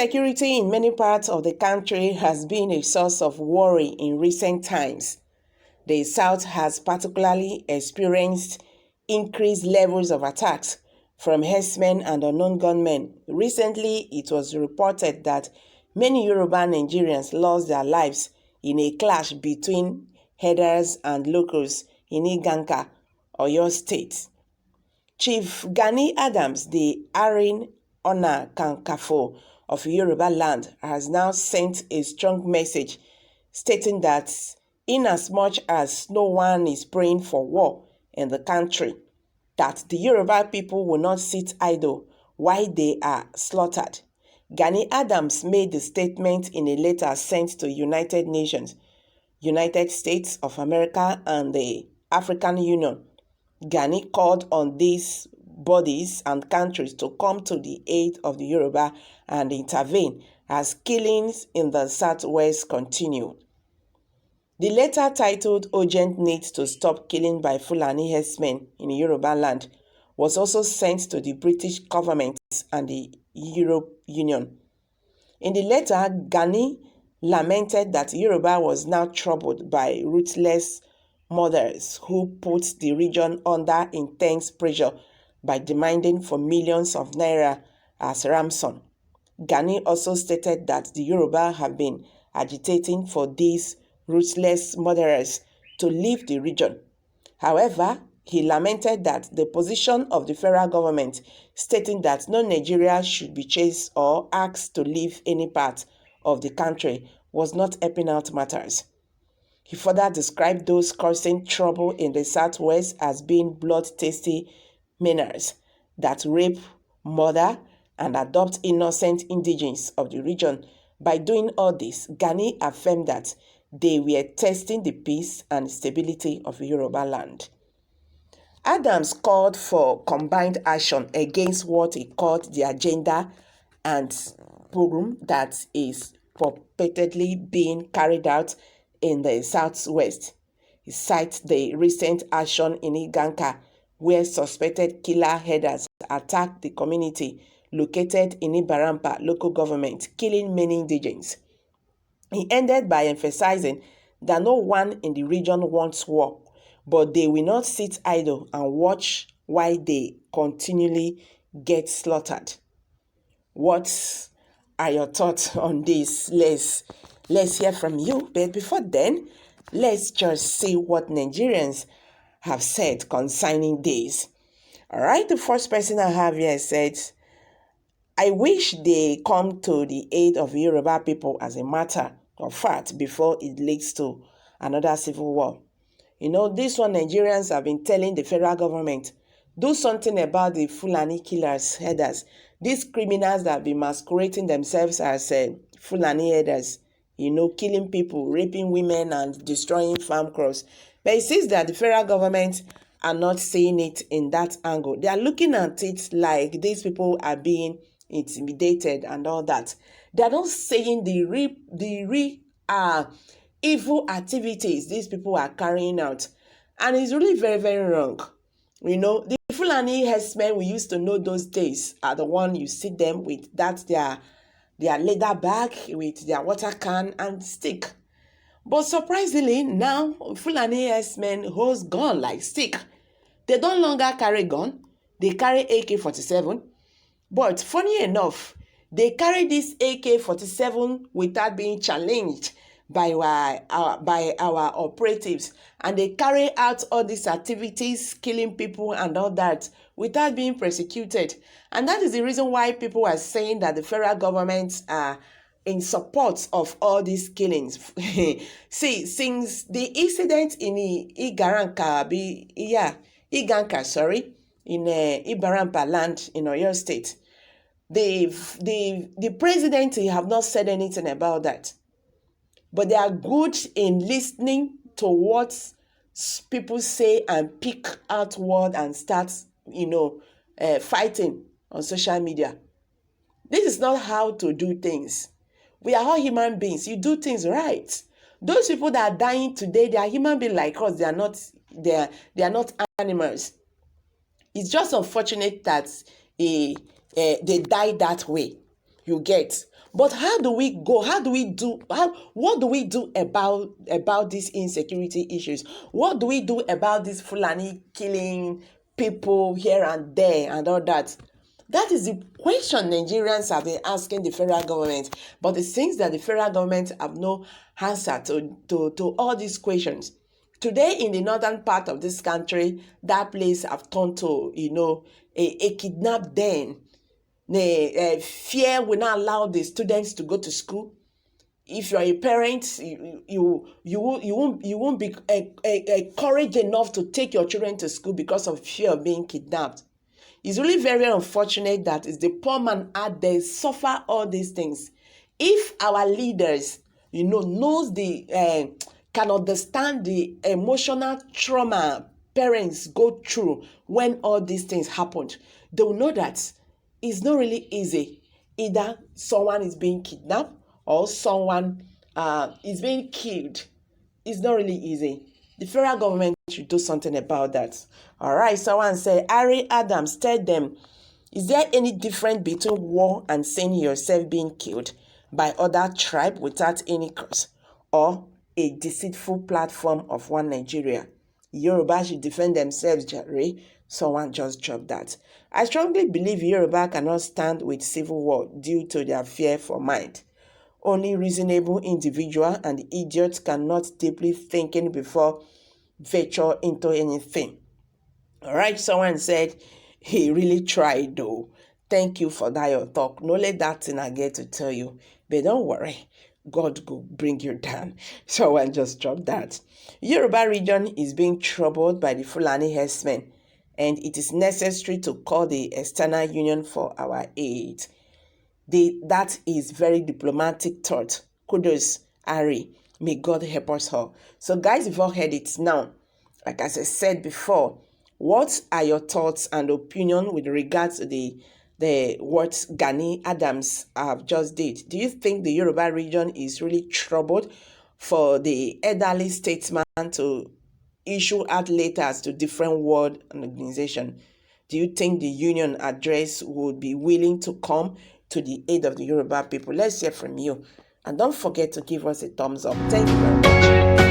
Insecurity in many parts of the country has been a source of worry in recent times. The South has particularly experienced increased levels of attacks from herdsmen and unknown gunmen. Recently, it was reported that many Yoruba Nigerians lost their lives in a clash between herders and locals in Iganka, Oyo State. Chief Gani Adams, the Arin Ona Kankafo of Yoruba land, has now sent a strong message stating that inasmuch as no one is praying for war in the country, that the Yoruba people will not sit idle while they are slaughtered. Gani Adams made the statement in a letter sent to United Nations, United States of America, and the African Union. Gani called on these bodies and countries to come to the aid of the Yoruba and intervene as killings in the Southwest continue. The letter, titled Urgent Need to Stop Killing by Fulani Herdsmen in Yoruba Land, was also sent to the British government and the Europe Union. In the letter, Gani lamented that Yoruba was now troubled by ruthless murderers who put the region under intense pressure by demanding for millions of naira as ransom. Gani also stated that the Yoruba have been agitating for these ruthless murderers to leave the region. However, he lamented that the position of the federal government, stating that no Nigerian should be chased or asked to leave any part of the country, was not helping out matters. He further described those causing trouble in the Southwest as being bloodthirsty menaces that rape, murder, and adopt innocent indigenes of the region. By doing all this, Gani affirmed that they were testing the peace and stability of Yoruba land. Adams called for combined action against what he called the agenda and program that is purportedly being carried out in the Southwest. He cites the recent action in Iganka, where suspected killer herders attacked the community located in Ibarampa local government, killing many indigenes. He ended by emphasizing that no one in the region wants war, but they will not sit idle and watch while they continually get slaughtered. What are your thoughts on this? Let's hear from you. But before then, let's just see what Nigerians have said concerning this. All right, the first person I have here said, I wish they come to the aid of Yoruba people as a matter of fact before it leads to another civil war. You know, this one Nigerians have been telling the federal government, do something about the Fulani killers, herders, these criminals that have been masquerading themselves as Fulani herders, you know, killing people, raping women, and destroying farm crops. But it seems that the federal government are not seeing it in that angle. They are looking at it like these people are being intimidated and all that. They are not saying the evil activities these people are carrying out. And it's really very, very wrong. You know, the Fulani herdsmen we used to know those days are the one you see them with that their leather bag, with their water can and stick. But surprisingly, now Fulani herdsmen holds gun like stick. They don't longer carry gun. They carry AK-47. But funny enough, they carry this AK-47 without being challenged by our operatives, and they carry out all these activities, killing people and all that, without being prosecuted. And that is the reason why people are saying that the federal government are in support of all these killings. See, since the incident in Iganka, in Ibarampa land in Oyo State, the president have not said anything about that. But they are good in listening to what people say and pick out word and start, fighting on social media. This is not how to do things. We are all human beings. You do things right. Those people that are dying today, they are human beings like us. They are not animals. It's just unfortunate that they die that way. You get. But how do we go? What do we do about these insecurity issues? What do we do about this Fulani killing people here and there and all that? That is the question Nigerians have been asking the federal government. But it seems that the federal government have no answer to all these questions. Today, in the northern part of this country, that place have turned to, a kidnap den. The fear will not allow the students to go to school. If you are a parent, you won't be courage enough to take your children to school because of fear of being kidnapped. It's really very unfortunate that it's the poor man out there suffer all these things. If our leaders, knows can understand the emotional trauma parents go through when all these things happened, they will know that it's not really easy. Either someone is being kidnapped or someone is being killed. It's not really easy. The federal government should do something about that. All right, someone said, Harry Adams, tell them, is there any difference between war and seeing yourself being killed by other tribe without any cause, or a deceitful platform of one Nigeria? Yoruba should defend themselves, Jerry. Someone just dropped that. I strongly believe Yoruba cannot stand with civil war due to their fear for mind. Only reasonable individual and idiots cannot deeply thinking before venture into anything. All right, someone said he really tried though. Thank you for that your talk. No let that thing I get to tell you. But don't worry, God will bring you down. Someone just dropped that. Yoruba region is being troubled by the Fulani Herdsmen, and it is necessary to call the external union for our aid. That is very diplomatic thought. Kudos, Ari. May God help us all. So guys, you've all heard it now. Like as I said before, what are your thoughts and opinion with regards to the what Gani Adams have just did? Do you think the Yoruba region is really troubled for the elderly statesman to issue out letters to different world organizations? Do you think the union address would be willing to come to the aid of the Yoruba people? Let's hear from you. And don't forget to give us a thumbs up. Thank you very much.